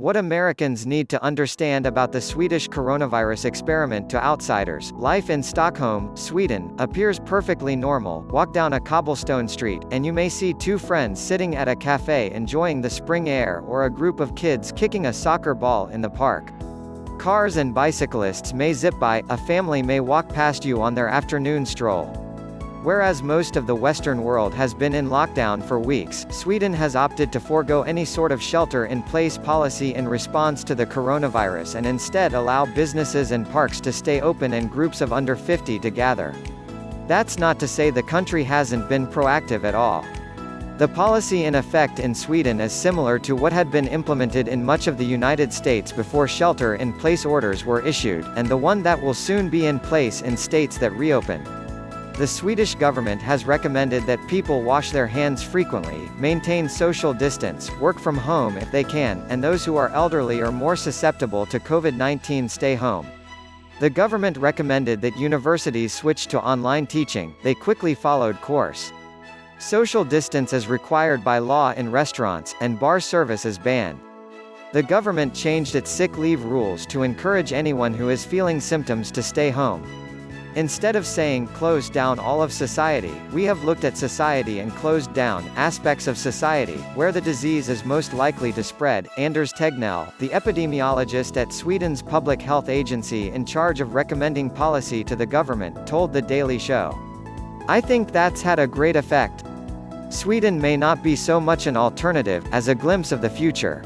What Americans need to understand about the Swedish coronavirus experiment to outsiders. Life in Stockholm, Sweden, appears perfectly normal. Walk down a cobblestone street, and you may see two friends sitting at a cafe enjoying the spring air, or a group of kids kicking a soccer ball in the park. Cars and bicyclists may zip by, a family may walk past you on their afternoon stroll. Whereas most of the Western world has been in lockdown for weeks, Sweden has opted to forego any sort of shelter-in-place policy in response to the coronavirus and instead allow businesses and parks to stay open and groups of under 50 to gather. That's not to say the country hasn't been proactive at all. The policy in effect in Sweden is similar to what had been implemented in much of the United States before shelter-in-place orders were issued, and the one that will soon be in place in states that reopen. The Swedish government has recommended that people wash their hands frequently, maintain social distance, work from home if they can, and those who are elderly or more susceptible to COVID-19 stay home. The government recommended that universities switch to online teaching. They quickly followed course. Social distance is required by law in restaurants, and bar service is banned. The government changed its sick leave rules to encourage anyone who is feeling symptoms to stay home. Instead of saying close down all of society, we have looked at society and closed down aspects of society where the disease is most likely to spread. Anders Tegnell, the epidemiologist at Sweden's public health agency in charge of recommending policy to the government, told The Daily Show. "I think that's had a great effect. Sweden may not be so much an alternative as a glimpse of the future."